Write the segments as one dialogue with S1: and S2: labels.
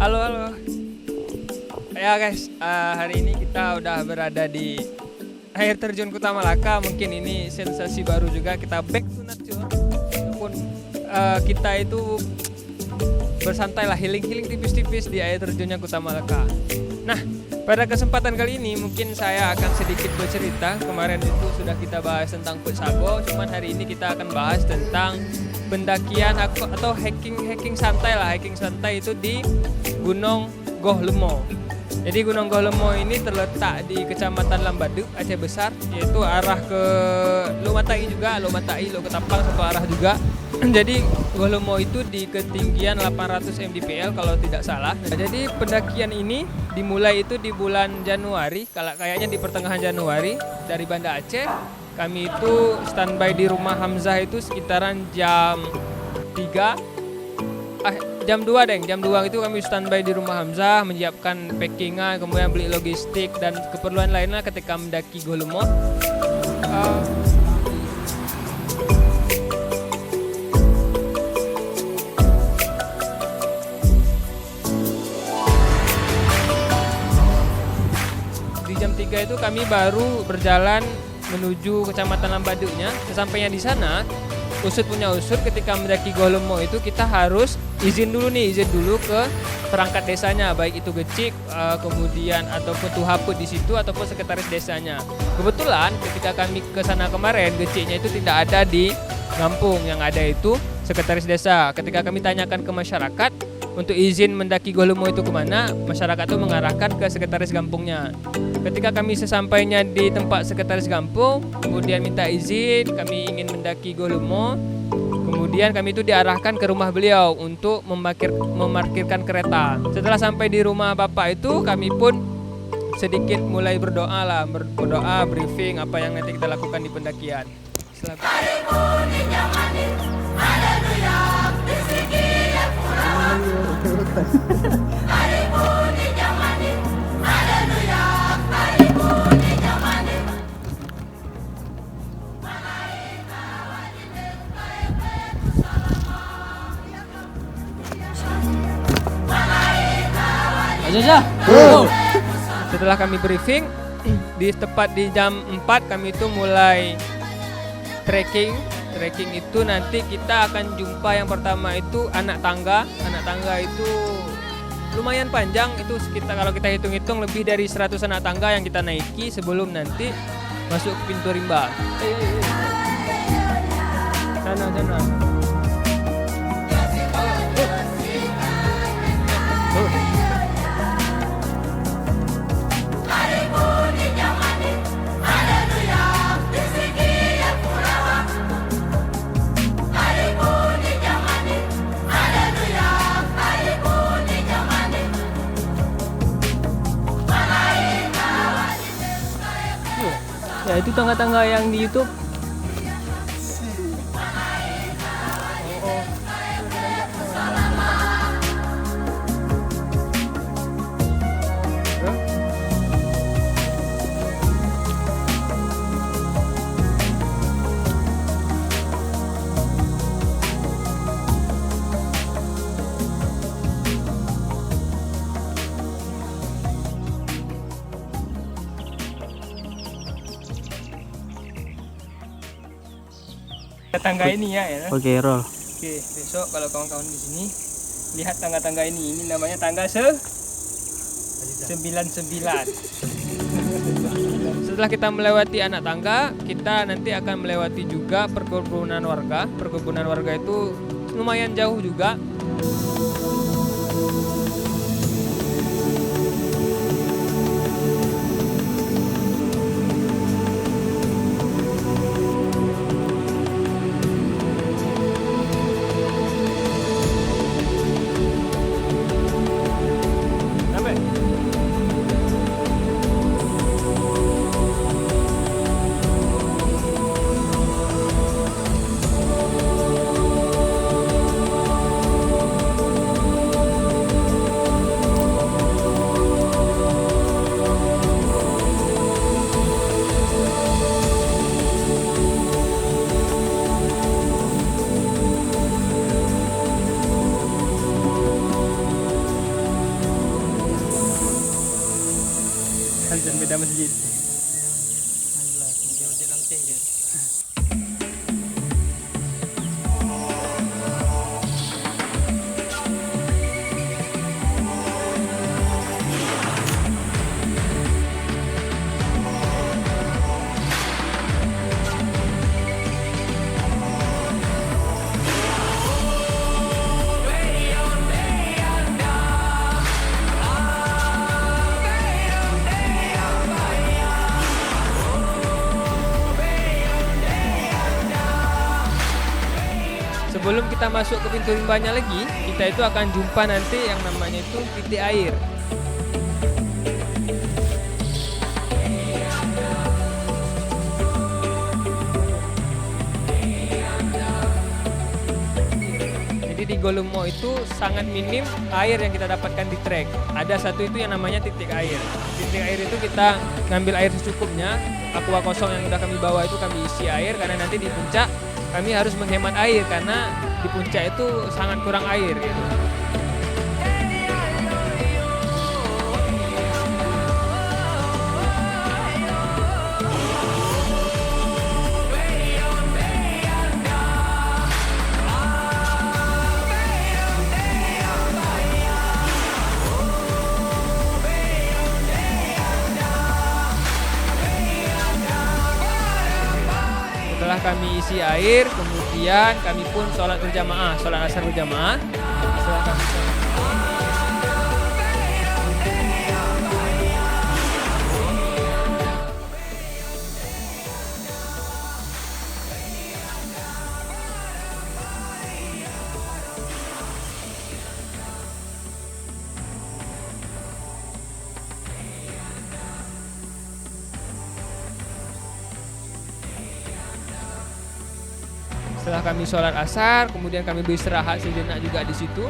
S1: Halo, halo. Ya guys, hari ini kita udah berada di air terjun Kuta Malaka. Mungkin ini sensasi baru juga, kita back to nature. Walaupun kita itu bersantai lah, healing tipis-tipis di air terjunnya Kuta Malaka. Nah, pada kesempatan kali ini mungkin saya akan sedikit bercerita. Kemarin itu sudah kita bahas tentang Putsago, cuman hari ini kita akan bahas tentang pendakian atau hiking santai lah. Hiking santai itu di Gunung Goh Lemo. Jadi Gunung Goh Lemo ini terletak di Kecamatan Lambaduk, Aceh Besar, yaitu arah ke Lomatai juga, Lomatai, Loketapang satu arah juga. Jadi Goh Lemo itu di ketinggian 800 mdpl kalau tidak salah. Nah, jadi pendakian ini dimulai itu di bulan Januari, kayaknya di pertengahan Januari dari Banda Aceh. Kami itu standby di rumah Hamzah itu sekitaran jam 2 itu kami standby di rumah Hamzah, menyiapkan packingan, kemudian beli logistik dan keperluan lainnya ketika mendaki Goh Lemo. Di jam 3 itu kami baru berjalan menuju Kecamatan Lambaduknya. Sesampainya di sana, usut punya usut, ketika mendaki Goh Lemo itu kita harus izin dulu ke perangkat desanya, baik itu Gecik, kemudian ataupun Tuhaput di situ ataupun sekretaris desanya. Kebetulan ketika kami ke sana kemarin, Geciknya itu tidak ada di Gampung, yang ada itu sekretaris desa. Ketika kami tanyakan ke masyarakat untuk izin mendaki Goh Lemo itu kemana, masyarakat itu mengarahkan ke sekretaris Gampungnya. Ketika kami sesampainya di tempat sekretaris Gampung, kemudian minta izin, kami ingin mendaki Goh Lemo. Kemudian kami itu diarahkan ke rumah beliau untuk memarkirkan kereta. Setelah sampai di rumah bapak itu, kami pun sedikit mulai berdoa, briefing apa yang nanti kita lakukan di pendakian. Setelah kami briefing, tepat di jam 4 kami itu mulai trekking. Trekking itu nanti kita akan jumpa yang pertama itu anak tangga. Anak tangga itu lumayan panjang, itu sekitar kalau kita hitung-hitung lebih dari 100 anak tangga yang kita naiki sebelum nanti masuk ke pintu rimba. Sana. Ya, itu tangga-tangga yang di YouTube. Tangga ini ya.
S2: Oke, roll.
S1: Oke, besok kalau kawan-kawan di sini lihat tangga-tangga ini namanya tangga 99. Setelah kita melewati anak tangga, kita nanti akan melewati juga perkebunan warga. Perkebunan warga itu lumayan jauh juga. sebelum kita masuk ke pintu rimbanya lagi, kita itu akan jumpa nanti yang namanya itu titik air. Jadi di Golumo itu sangat minim air yang kita dapatkan di trek. Ada satu itu yang namanya titik air. Titik air itu kita ngambil air secukupnya. Aqua kosong yang udah kami bawa itu kami isi air, karena nanti di puncak kami harus menghemat air karena di puncak itu sangat kurang air gitu. Setelah kami isi air, kemudian kami pun sholat berjamaah, sholat asar berjamaah. Setelah kami Setelah kami sholat asar, kemudian kami beristirahat sejenak juga di situ.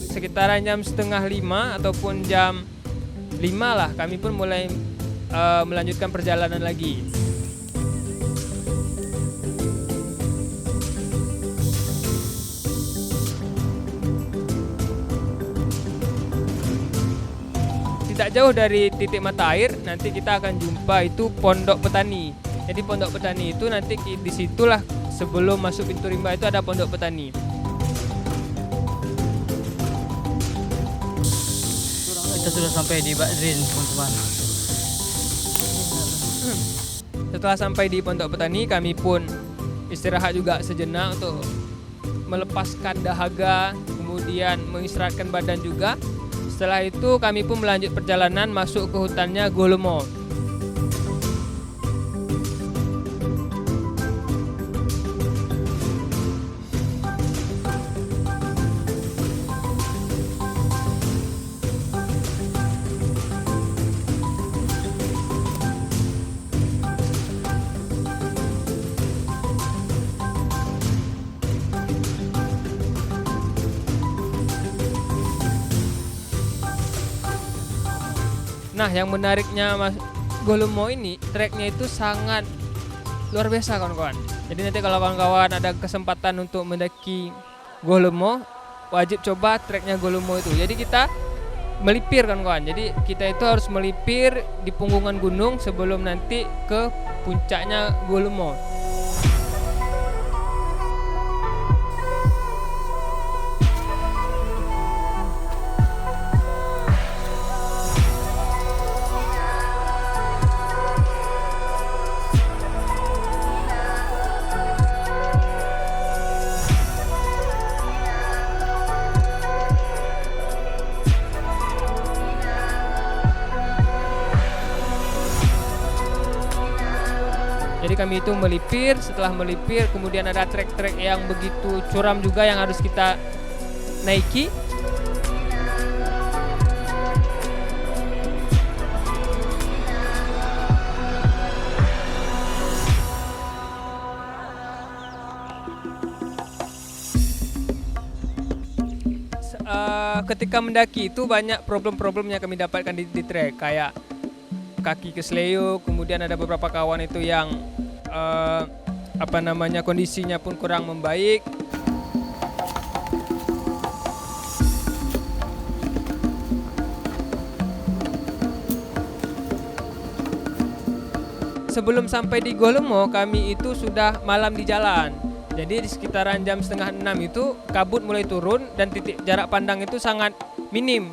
S1: Sekitaran jam setengah 5 ataupun jam 5 lah, kami pun mulai melanjutkan perjalanan lagi. Tidak jauh dari titik mata air, nanti kita akan jumpa itu Pondok Petani. Jadi Pondok Petani itu nanti disitulah sebelum masuk pintu rimba itu ada Pondok Petani.
S2: Kita sudah sampai di Badrin, teman-teman.
S1: Setelah sampai di Pondok Petani, kami pun istirahat juga sejenak untuk melepaskan dahaga, kemudian mengistirahatkan badan juga. Setelah itu kami pun melanjut perjalanan masuk ke hutannya Golumo. Nah, yang menariknya Golumo ini, treknya itu sangat luar biasa kawan-kawan. Jadi nanti kalau kawan-kawan ada kesempatan untuk mendaki Golumo, wajib coba treknya Golumo itu. Jadi kita melipir kawan-kawan. Jadi kita itu harus melipir di punggungan gunung sebelum nanti ke puncaknya Golumo. Jadi kami itu melipir, setelah melipir kemudian ada trek-trek yang begitu curam juga yang harus kita naiki. Ketika mendaki itu banyak problem-problem yang kami dapatkan di trek, kayak kaki kesleo, kemudian ada beberapa kawan itu yang kondisinya pun kurang membaik. Sebelum sampai di Golumo, kami itu sudah malam di jalan. Jadi di sekitaran jam setengah 6 itu kabut mulai turun dan titik jarak pandang itu sangat minim.